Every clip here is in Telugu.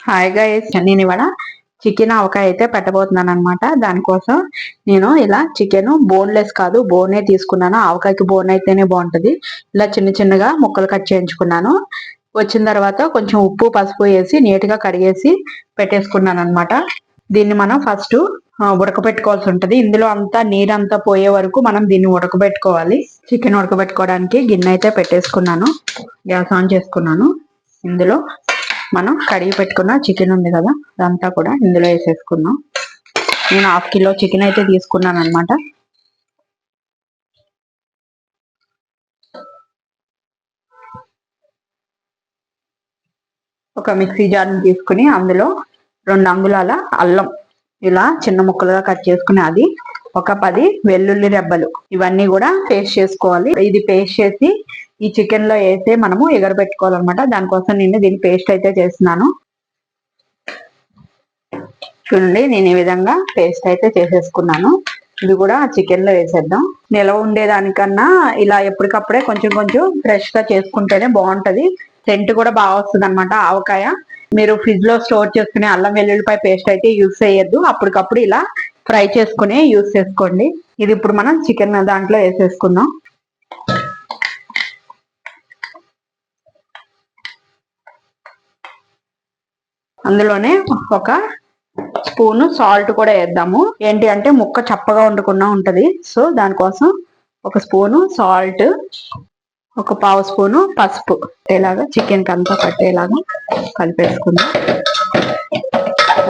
హాయ్ గైస్, నేను ఇవాళ చికెన్ ఆవకాయ అయితే పెట్టబోతున్నాను అనమాట. దానికోసం నేను ఇలా చికెన్ బోన్లెస్ కాదు, బోనే తీసుకున్నాను. ఆవకాయకి బోన్ అయితేనే బాగుంటది. ఇలా చిన్న చిన్నగా ముక్కలు కట్ చేయించుకున్నాను. వచ్చిన తర్వాత కొంచెం ఉప్పు పసుపు వేసి నీట్ గా కడిగేసి పెట్టేసుకున్నాను అనమాట. దీన్ని మనం ఫస్ట్ ఉడకబెట్టుకోవాల్సి ఉంటది. ఇందులో అంతా నీరంతా పోయే వరకు మనం దీన్ని ఉడకబెట్టుకోవాలి. చికెన్ ఉడకబెట్టుకోవడానికి గిన్నె అయితే పెట్టేసుకున్నాను. గ్యాస్ ఆన్ చేసుకున్నాను. ఇందులో మనం కడిగి పెట్టుకున్న చికెన్ ఉంది కదా, అదంతా కూడా ఇందులో వేసేసుకున్నాం. నేను 1/2 కిలో చికెన్ అయితే తీసుకున్నాను అనమాట. ఒక మిక్సీ జార్ని తీసుకుని అందులో 2 అంగుళాల అల్లం ఇలా చిన్న ముక్కలుగా కట్ చేసుకుని, అది ఒక 10 వెల్లుల్లి రెబ్బలు, ఇవన్నీ కూడా పేస్ట్ చేసుకోవాలి. ఇది పేస్ట్ చేసి ఈ చికెన్ లో వేసి మనము ఎగరబెట్టుకోవాలన్నమాట. దానికోసం నేను దీన్ని పేస్ట్ అయితే చేస్తున్నాను. చూడండి, నేను ఈ విధంగా పేస్ట్ అయితే చేసేసుకున్నాను. ఇది కూడా చికెన్ లో వేసేద్దాం. నిలవ ఉండేదానికన్నా ఇలా ఎప్పటికప్పుడే కొంచెం కొంచెం ఫ్రెష్ గా చేసుకుంటేనే బాగుంటది. సెంట్ కూడా బాగా వస్తుంది అనమాట ఆవకాయ. మీరు ఫ్రిడ్జ్ లో స్టోర్ చేసుకునే అల్లం వెల్లుల్లిపాయ పేస్ట్ అయితే యూజ్ చేయొద్దు. అప్పటికప్పుడు ఇలా ఫ్రై చేసుకుని యూజ్ చేసుకోండి. ఇది ఇప్పుడు మనం చికెన్ దాంట్లో వేసేసుకుందాం. అందులోనే ఒక స్పూను సాల్ట్ కూడా వేద్దాము. ఏంటి అంటే ముక్క చప్పగా ఉండకుండా ఉంటది. సో దానికోసం ఒక స్పూను సాల్ట్, ఒక 1/2 స్పూను పసుపు ఇలాగా చికెన్ కి అంతా పట్టేలాగా కలిపేసుకుందాం.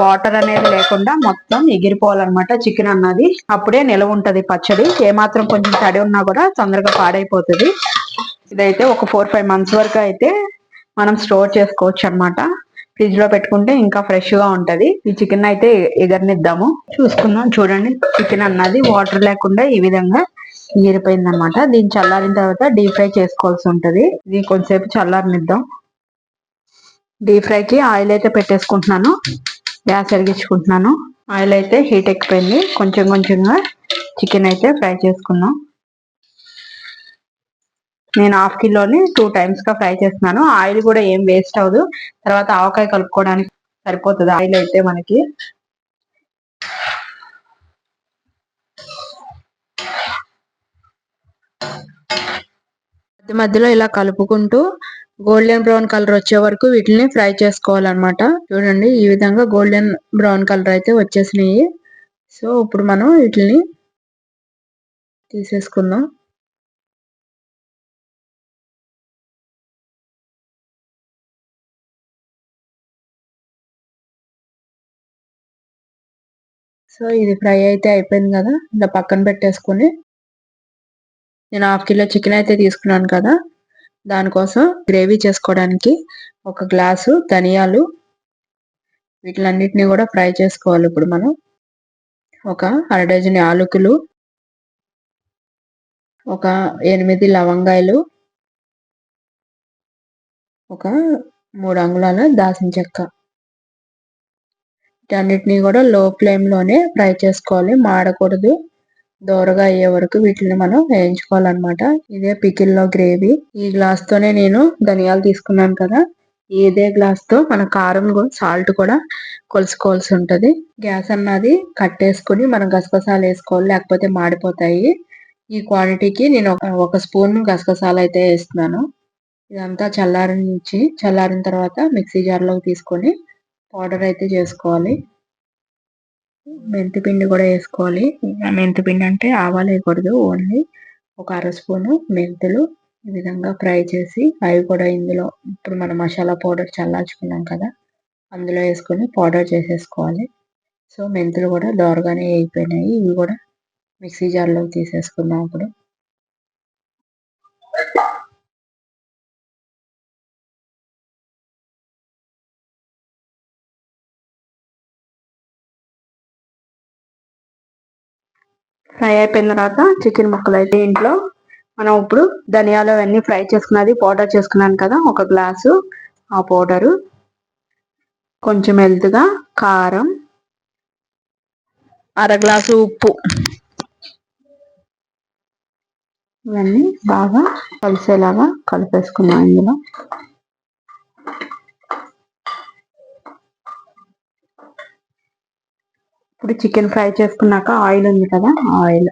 వాటర్ అనేది లేకుండా మొత్తం ఎగిరిపోవాలన్నమాట చికెన్ అన్నది. అప్పుడే నిలవ ఉంటది పచ్చడి. ఏమాత్రం కొంచెం తడి ఉన్నా కూడా తొందరగా పాడైపోతుంది. ఇదైతే ఒక 4-5 మంత్స్ వరకు అయితే మనం స్టోర్ చేసుకోవచ్చు అనమాట. ఫ్రిడ్జ్ లో పెట్టుకుంటే ఇంకా ఫ్రెష్ గా ఉంటది. ఈ చికెన్ అయితే ఎగరనిద్దాము. చూసుకుందాం. చూడండి, చికెన్ అన్నది వాటర్ లేకుండా ఈ విధంగా ఎగిరిపోయింది అనమాట. దీన్ని చల్లారిన తర్వాత డీప్ ఫ్రై చేసుకోవాల్సి ఉంటది. ఇది కొంచెంసేపు చల్లారనిద్దాం. డీప్ ఫ్రై కి ఆయిల్ అయితే పెట్టేసుకుంటున్నాను. గ్యాస్ వెలిగించుకుంటున్నాను. ఆయిల్ అయితే హీట్ ఎక్కిపోయింది. కొంచెం కొంచెంగా చికెన్ అయితే ఫ్రై చేసుకుందాం. నేను 1/2 కిలోని 2 టైమ్స్ గా ఫ్రై చేస్తున్నాను. ఆయిల్ కూడా ఏం వేస్ట్ అవ్వదు. తర్వాత ఆవకాయ కలుపుకోవడానికి సరిపోతుంది ఆయిల్ అయితే మనకి. మధ్య మధ్యలో ఇలా కలుపుకుంటూ గోల్డెన్ బ్రౌన్ కలర్ వచ్చే వరకు వీటిని ఫ్రై చేసుకోవాలన్నమాట. చూడండి, ఈ విధంగా గోల్డెన్ బ్రౌన్ కలర్ అయితే వచ్చేసినాయి. సో ఇప్పుడు మనం వీటిని తీసేసుకుందాం. సో ఇది ఫ్రై అయితే అయిపోయింది కదా, ఇలా పక్కన పెట్టేసుకుని నేను 1/2 కిలో చికెన్ అయితే తీసుకున్నాను కదా, దానికోసం గ్రేవీ చేసుకోవడానికి ఒక గ్లాసు ధనియాలు, వీటిలన్నిటిని కూడా ఫ్రై చేసుకోవాలి. ఇప్పుడు మనం ఒక 1/2 డజన్ యాలకులు, ఒక 8 లవంగాయలు, ఒక 3 అంగుళాల దాల్చిన చెక్క, వీటన్నిటిని కూడా లో ఫ్లేమ్ లోనే ఫ్రై చేసుకోవాలి. మాడకూడదు. దోరగా అయ్యే వరకు వీటిని మనం వేయించుకోవాలన్నమాట. ఇదే పికిల్లో గ్రేవీ. ఈ గ్లాస్ తోనే నేను ధనియాలు తీసుకున్నాను కదా, ఇదే గ్లాస్ తో మన కారం సాల్ట్ కూడా కొలుసుకోవాల్సి ఉంటది. గ్యాస్ అన్నది కట్టేసుకుని మనం గసగసాలు వేసుకోవాలి, లేకపోతే మాడిపోతాయి. ఈ క్వాంటిటీకి నేను ఒక స్పూన్ గసగసాలు అయితే వేస్తున్నాను. ఇదంతా చల్లారిన తర్వాత మిక్సీ జార్లోకి తీసుకొని పౌడర్ అయితే చేసుకోవాలి. మెంతిపిండి కూడా వేసుకోవాలి. మెంతిపిండి అంటే ఆవాలు వేయకూడదు, ఓన్లీ ఒక 1/2 స్పూను మెంతులు ఈ విధంగా ఫ్రై చేసి అవి కూడా ఇందులో ఇప్పుడు మనం మసాలా పౌడర్ చల్లార్చుకున్నాం కదా, అందులో వేసుకొని పౌడర్ చేసేసుకోవాలి. సో మెంతులు కూడా దోరగానే అయిపోయినాయి. ఇవి కూడా మిక్సీ జార్లోకి తీసేసుకుందాం. ఇప్పుడు ఫ్రై అయిపోయిన తర్వాత చికెన్ ముక్కలు అయితే ఇంట్లో మనం ఇప్పుడు ధనియాలు అవన్నీ ఫ్రై చేసుకున్నది పౌడర్ చేసుకున్నాను కదా, ఒక గ్లాసు ఆ పౌడరు, కొంచెం ఎల్తుగా కారం, 1/2 గ్లాసు ఉప్పు, ఇవన్నీ బాగా కలిసేలాగా కలిపేసుకున్నాం. ఇందులో ఇప్పుడు చికెన్ ఫ్రై చేసుకున్నాక ఆయిల్ ఉంది కదా, ఆయిల్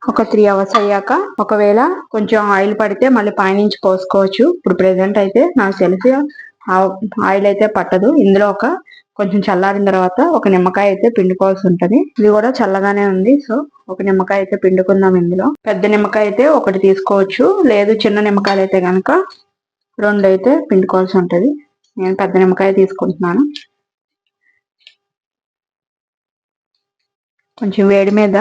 ఒక 3 అవర్స్ అయ్యాక ఒకవేళ కొంచెం ఆయిల్ పడితే మళ్ళీ పైనుంచి పోసుకోవచ్చు. ఇప్పుడు ప్రెసెంట్ అయితే నాకు తెలిసి ఆయిల్ అయితే పట్టదు. ఇందులో కొంచెం చల్లారిన తర్వాత ఒక నిమ్మకాయ అయితే పిండుకోవాల్సి ఉంటది. ఇది కూడా చల్లగానే ఉంది, సో ఒక నిమ్మకాయ అయితే పిండుకుందాం. ఇందులో పెద్ద నిమ్మకాయ అయితే ఒకటి తీసుకోవచ్చు, లేదు చిన్న నిమ్మకాయలు అయితే కనుక 2 అయితే పిండుకోవాల్సి ఉంటది. నేను పెద్ద నిమ్మకాయ తీసుకుంటున్నాను. కొంచెం వేడి మీద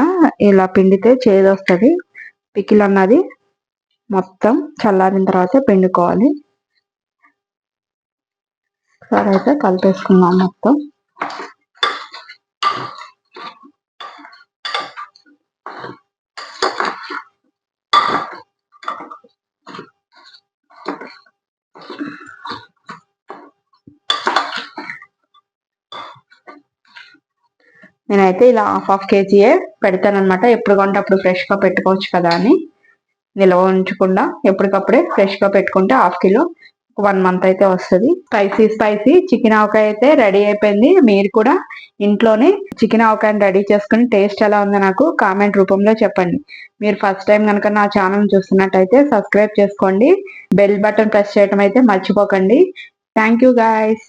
ఇలా పిండితే చేదు వస్తుంది. పికిల్ అన్నది మొత్తం చల్లారిన తర్వాత పిండుకోవాలి. సరే అయితే కలిపేసుకుందాం మొత్తం. నేనైతే ఇలా హాఫ్ కేజీయే పెడతానమాట. ఎప్పుడు కొంటే అప్పుడు ఫ్రెష్గా పెట్టుకోవచ్చు కదా అని, నిల్వ ఉంచకుండా ఎప్పటికప్పుడే ఫ్రెష్గా పెట్టుకుంటే హాఫ్ కిలో 1 మంత్ అయితే వస్తుంది. స్పైసీ చికెన్ ఆవకాయ అయితే రెడీ అయిపోయింది. మీరు కూడా ఇంట్లోనే చికెన్ ఆవకాయని రెడీ చేసుకుని టేస్ట్ ఎలా ఉందో నాకు కామెంట్ రూపంలో చెప్పండి. మీరు ఫస్ట్ టైం కనుక నా ఛానల్ చూస్తున్నట్టయితే సబ్స్క్రైబ్ చేసుకోండి. బెల్ బటన్ ప్రెస్ చేయడం అయితే మర్చిపోకండి. Thank you guys.